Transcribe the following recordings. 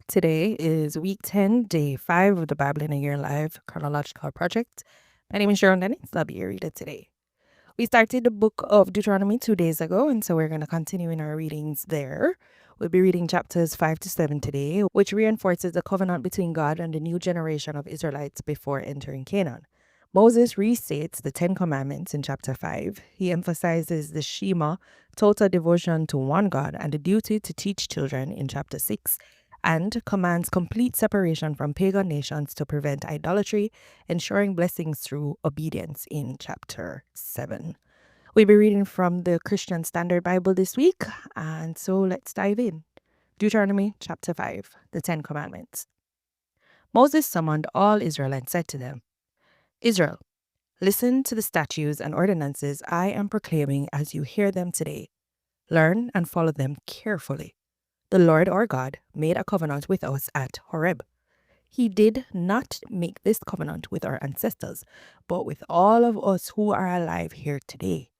Today is week 10, day 5 of the Bible in a Year Live Chronological project. My name is Sharone, and I'll be your reader today. We started the book of Deuteronomy 2 days ago, and so we're going to continue in our readings there. We'll be reading chapters 5 to 7 today, which reinforces the covenant between God and the new generation of Israelites before entering Canaan. Moses restates the 10 Commandments in chapter 5. He emphasizes the Shema, total devotion to one God, and the duty to teach children in chapter 6, and commands complete separation from pagan nations to prevent idolatry, ensuring blessings through obedience in chapter 7. We'll be reading from the Christian Standard Bible this week, and so let's dive in. Deuteronomy chapter 5, the 10 Commandments. Moses summoned all Israel and said to them, Israel, listen to the statutes and ordinances I am proclaiming as you hear them today. Learn and follow them carefully. The Lord our God made a covenant with us at Horeb. He did not make this covenant with our ancestors, but with all of us who are alive here today.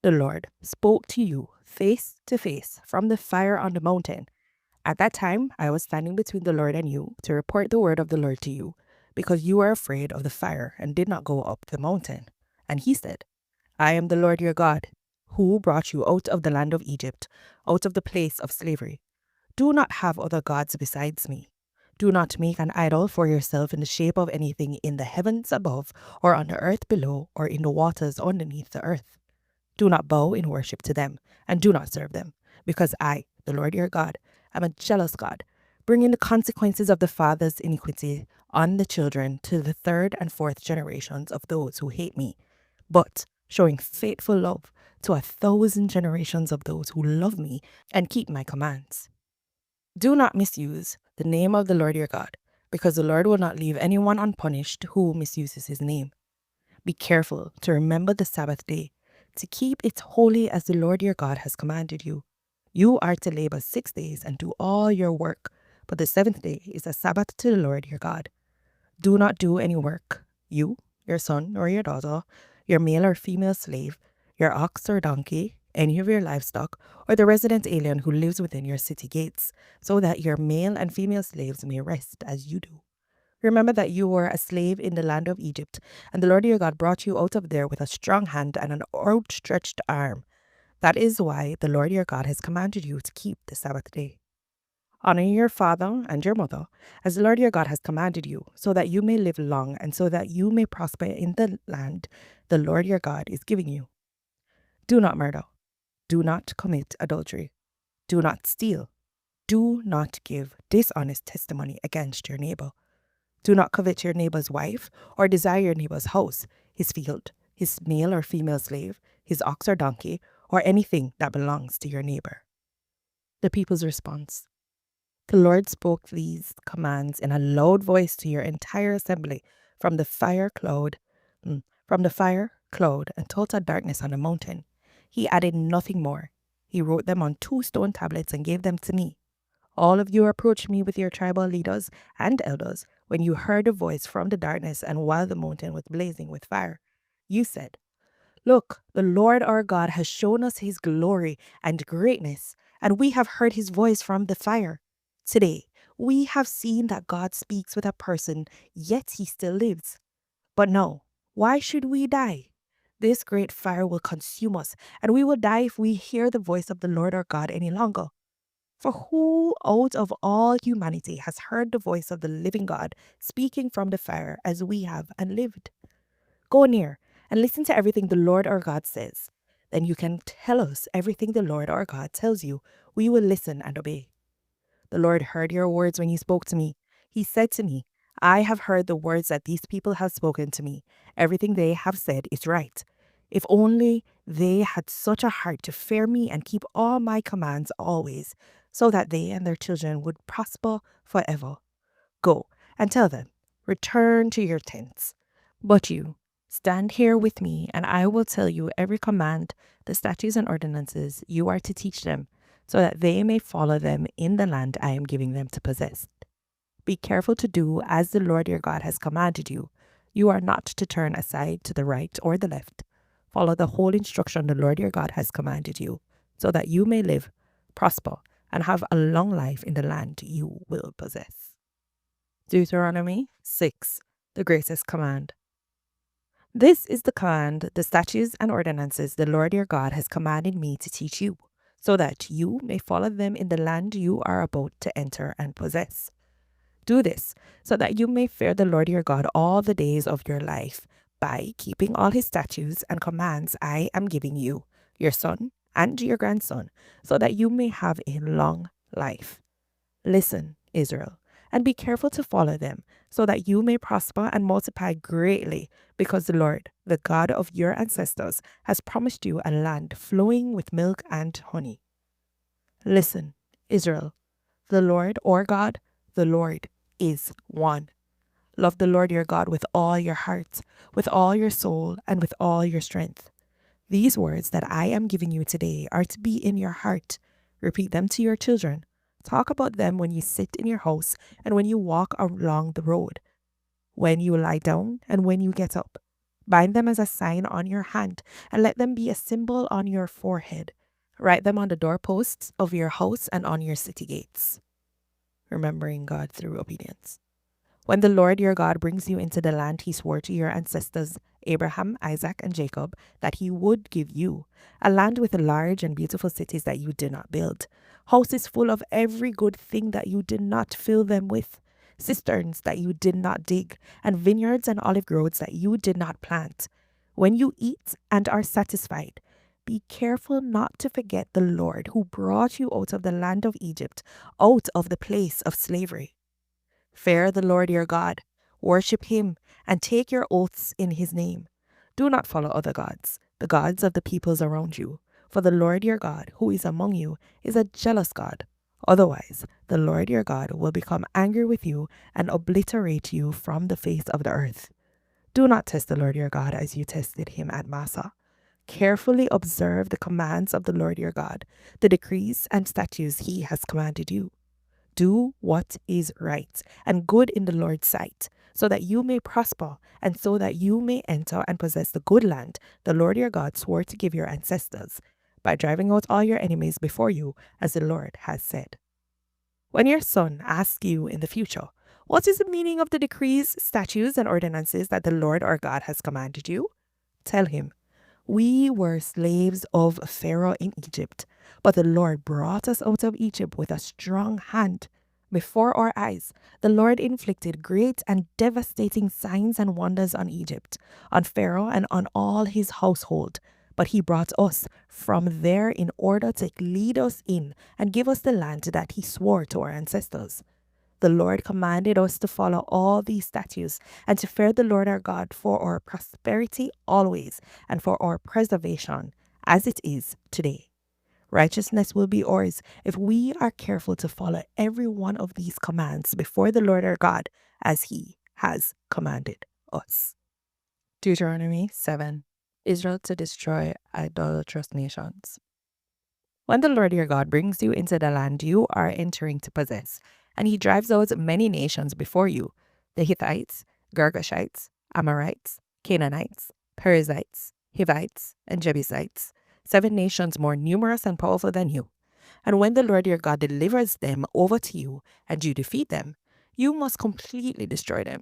The Lord spoke to you face to face from the fire on the mountain. At that time, I was standing between the Lord and you to report the word of the Lord to you, because you were afraid of the fire and did not go up the mountain. And he said, I am the Lord your God, who brought you out of the land of Egypt, out of the place of slavery. Do not have other gods besides me. Do not make an idol for yourself in the shape of anything in the heavens above, or on the earth below, or in the waters underneath the earth. Do not bow in worship to them, and do not serve them, because I, the Lord your God, am a jealous God, bringing the consequences of the father's iniquity on the children to the third and fourth generations of those who hate me, but showing faithful love to 1,000 generations of those who love me and keep my commands. Do not misuse the name of the Lord your God, because the Lord will not leave anyone unpunished who misuses his name. Be careful to remember the Sabbath day, to keep it holy as the Lord your God has commanded you. You are to labor 6 days and do all your work, but the seventh day is a Sabbath to the Lord your God. Do not do any work, you, your son or your daughter, your male or female slave, your ox or donkey, any of your livestock, or the resident alien who lives within your city gates, so that your male and female slaves may rest as you do. Remember that you were a slave in the land of Egypt, and the Lord your God brought you out of there with a strong hand and an outstretched arm. That is why the Lord your God has commanded you to keep the Sabbath day. Honor your father and your mother, as the Lord your God has commanded you, so that you may live long and so that you may prosper in the land the Lord your God is giving you. Do not murder. Do not commit adultery. Do not steal. Do not give dishonest testimony against your neighbor. Do not covet your neighbor's wife or desire your neighbor's house, his field, his male or female slave, his ox or donkey, or anything that belongs to your neighbor. The people's response. The Lord spoke these commands in a loud voice to your entire assembly from the fire, cloud, and total darkness on the mountain. He added nothing more. He wrote them on 2 stone tablets and gave them to me. All of you approached me with your tribal leaders and elders when you heard a voice from the darkness and while the mountain was blazing with fire. You said, Look, the Lord our God has shown us his glory and greatness, and we have heard his voice from the fire. Today, we have seen that God speaks with a person, yet he still lives. But no, why should we die? This great fire will consume us, and we will die if we hear the voice of the Lord our God any longer. For who out of all humanity has heard the voice of the living God speaking from the fire as we have and lived? Go near and listen to everything the Lord our God says. Then you can tell us everything the Lord our God tells you. We will listen and obey. The Lord heard your words when you spoke to me. He said to me, I have heard the words that these people have spoken to me. Everything they have said is right. If only they had such a heart to fear me and keep all my commands always, so that they and their children would prosper forever. Go and tell them, return to your tents. But you, stand here with me, and I will tell you every command, the statutes and ordinances you are to teach them, so that they may follow them in the land I am giving them to possess. Be careful to do as the Lord your God has commanded you. You are not to turn aside to the right or the left. Follow the whole instruction the Lord your God has commanded you, so that you may live, prosper, and have a long life in the land you will possess. Deuteronomy 6, the greatest command. This is the command, the statutes and ordinances the Lord your God has commanded me to teach you, so that you may follow them in the land you are about to enter and possess. Do this so that you may fear the Lord your God all the days of your life, by keeping all his statutes and commands I am giving you, your son and your grandson, so that you may have a long life. Listen, Israel, and be careful to follow them, so that you may prosper and multiply greatly, because the Lord, the God of your ancestors, has promised you a land flowing with milk and honey. Listen, Israel, the Lord, our God, the Lord is one. Love the Lord your God with all your heart, with all your soul, and with all your strength. These words that I am giving you today are to be in your heart. Repeat them to your children. Talk about them when you sit in your house and when you walk along the road, when you lie down and when you get up. Bind them as a sign on your hand and let them be a symbol on your forehead. Write them on the doorposts of your house and on your city gates. Remembering God through obedience. When the Lord your God brings you into the land he swore to your ancestors, Abraham, Isaac, and Jacob, that he would give you, a land with large and beautiful cities that you did not build, houses full of every good thing that you did not fill them with, cisterns that you did not dig, and vineyards and olive groves that you did not plant. When you eat and are satisfied, be careful not to forget the Lord who brought you out of the land of Egypt, out of the place of slavery. Fear the Lord your God, worship him, and take your oaths in his name. Do not follow other gods, the gods of the peoples around you, for the Lord your God, who is among you, is a jealous God. Otherwise, the Lord your God will become angry with you and obliterate you from the face of the earth. Do not test the Lord your God as you tested him at Massah. Carefully observe the commands of the Lord your God, the decrees and statutes he has commanded you. Do what is right and good in the Lord's sight, so that you may prosper, and so that you may enter and possess the good land the Lord your God swore to give your ancestors, by driving out all your enemies before you, as the Lord has said. When your son asks you in the future, what is the meaning of the decrees, statutes, and ordinances that the Lord our God has commanded you? Tell him, we were slaves of Pharaoh in Egypt, but the Lord brought us out of Egypt with a strong hand. Before our eyes, the Lord inflicted great and devastating signs and wonders on Egypt, on Pharaoh and on all his household. But he brought us from there in order to lead us in and give us the land that he swore to our ancestors. The Lord commanded us to follow all these statutes and to fear the Lord our God for our prosperity always and for our preservation, as it is today. Righteousness will be ours if we are careful to follow every one of these commands before the Lord our God, as he has commanded us. Deuteronomy 7. Israel to destroy idolatrous nations. When the Lord your God brings you into the land you are entering to possess, and he drives out many nations before you, the Hittites, Girgashites, Amorites, Canaanites, Perizzites, Hivites, and Jebusites, 7 nations more numerous and powerful than you. And when the Lord your God delivers them over to you, and you defeat them, you must completely destroy them.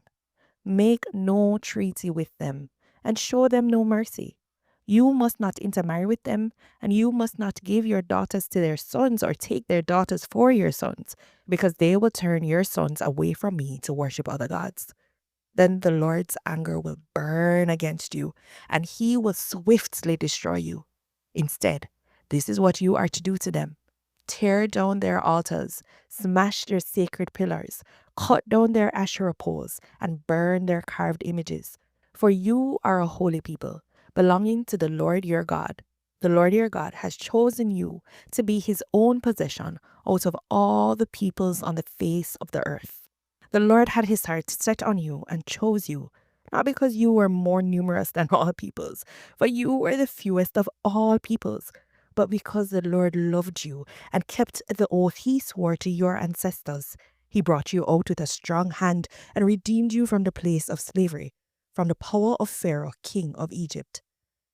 Make no treaty with them, and show them no mercy. You must not intermarry with them, and you must not give your daughters to their sons or take their daughters for your sons, because they will turn your sons away from me to worship other gods. Then the Lord's anger will burn against you, and he will swiftly destroy you. Instead, this is what you are to do to them. Tear down their altars, smash their sacred pillars, cut down their Asherah poles, and burn their carved images. For you are a holy people, belonging to the Lord your God. The Lord your God has chosen you to be his own possession out of all the peoples on the face of the earth. The Lord had his heart set on you and chose you, not because you were more numerous than all peoples, for you were the fewest of all peoples, but because the Lord loved you and kept the oath he swore to your ancestors. He brought you out with a strong hand and redeemed you from the place of slavery, from the power of Pharaoh, king of Egypt.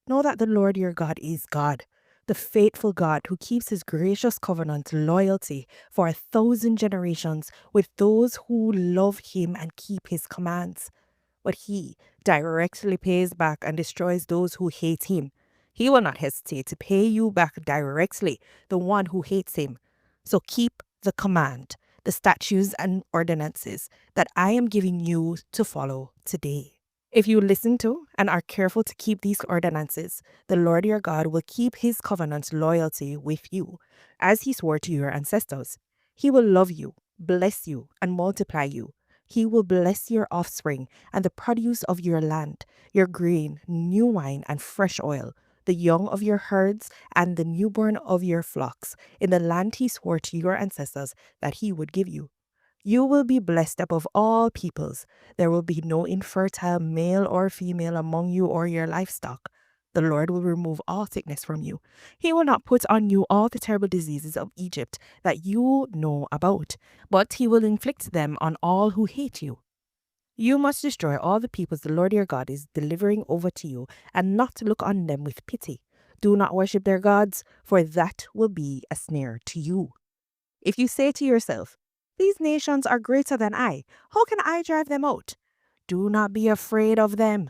Know that the Lord your God is God. the faithful God who keeps his gracious covenant loyalty for 1,000 generations with those who love him and keep his commands. But he directly pays back and destroys those who hate him. He will not hesitate to pay you back directly, the one who hates him. So keep the command, the statutes and ordinances that I am giving you to follow today. If you listen to and are careful to keep these ordinances, the Lord your God will keep his covenant loyalty with you, as he swore to your ancestors. He will love you, bless you, and multiply you. He will bless your offspring and the produce of your land, your grain, new wine, and fresh oil, the young of your herds and the newborn of your flocks, in the land he swore to your ancestors that he would give you. You will be blessed above all peoples. There will be no infertile male or female among you or your livestock. The Lord will remove all sickness from you. He will not put on you all the terrible diseases of Egypt that you know about, but he will inflict them on all who hate you. You must destroy all the peoples the Lord your God is delivering over to you, and not look on them with pity. Do not worship their gods, for that will be a snare to you. If you say to yourself, these nations are greater than I, how can I drive them out? Do not be afraid of them.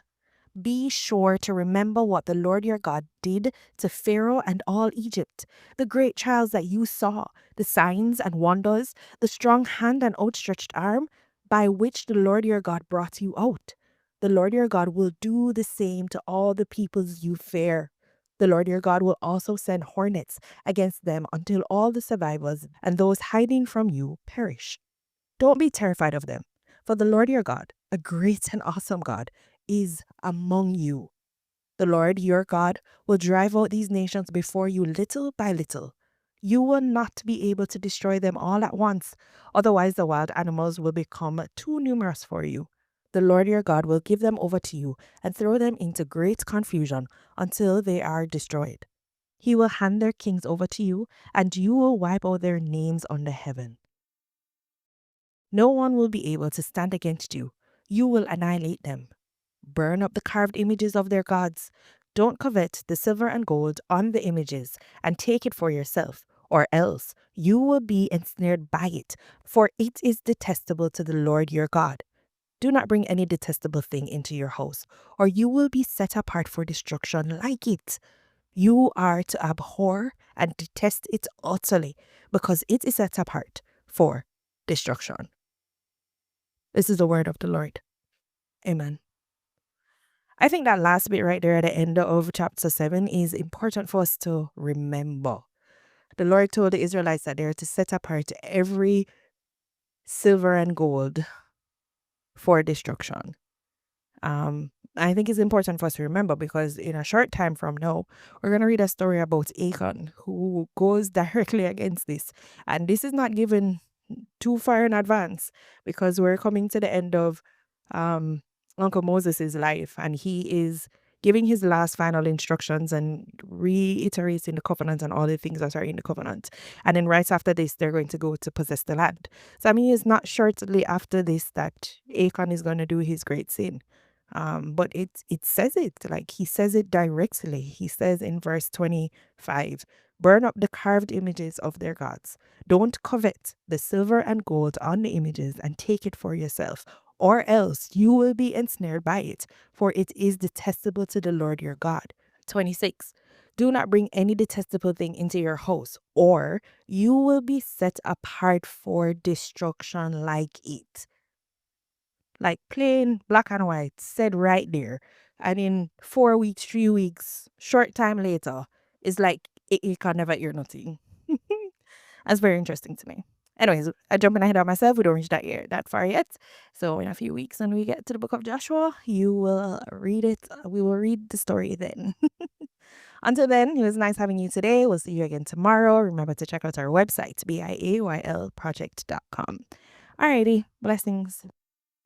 Be sure to remember what the Lord your God did to Pharaoh and all Egypt, the great trials that you saw, the signs and wonders, the strong hand and outstretched arm by which the Lord your God brought you out. The Lord your God will do the same to all the peoples you fear. The Lord your God will also send hornets against them until all the survivors and those hiding from you perish. Don't be terrified of them, for the Lord your God, a great and awesome God, is among you. The Lord your God will drive out these nations before you little by little. You will not be able to destroy them all at once, otherwise the wild animals will become too numerous for you. The Lord your God will give them over to you and throw them into great confusion until they are destroyed. He will hand their kings over to you, and you will wipe out their names under heaven. No one will be able to stand against you. You will annihilate them. Burn up the carved images of their gods. Don't covet the silver and gold on the images and take it for yourself, or else you will be ensnared by it, for it is detestable to the Lord your God. Do not bring any detestable thing into your house, or you will be set apart for destruction like it. You are to abhor and detest it utterly, because it is set apart for destruction. This is the word of the Lord. Amen. I think that last bit right there at the end of chapter 7 is important for us to remember. The Lord told the Israelites that they're to set apart every silver and gold for destruction. I think it's important for us to remember because in a short time from now, we're going to read a story about Achan who goes directly against this. And this is not given too far in advance because we're coming to the end of Uncle Moses' life, and he is giving his last final instructions and reiterating the covenant and all the things that are in the covenant. And then right after this, they're going to go to possess the land. So I mean, it's not shortly after this that Achan is going to do his great sin. But it says it, like he says it directly. He says in verse 25, burn up the carved images of their gods. Don't covet the silver and gold on the images and take it for yourself, or else you will be ensnared by it, for it is detestable to the Lord your God. 26. Do not bring any detestable thing into your house, or you will be set apart for destruction like it. Like plain black and white said right there. And in 4 weeks, 3 weeks, short time later, it's like it can never hear nothing. That's very interesting to me. Anyways, I jumping ahead of myself. We don't reach that far yet. So in a few weeks, when we get to the book of Joshua, you will read it. We will read the story then. Until then, it was nice having you today. We'll see you again tomorrow. Remember to check out our website, BIAYL project.com. Alrighty, blessings.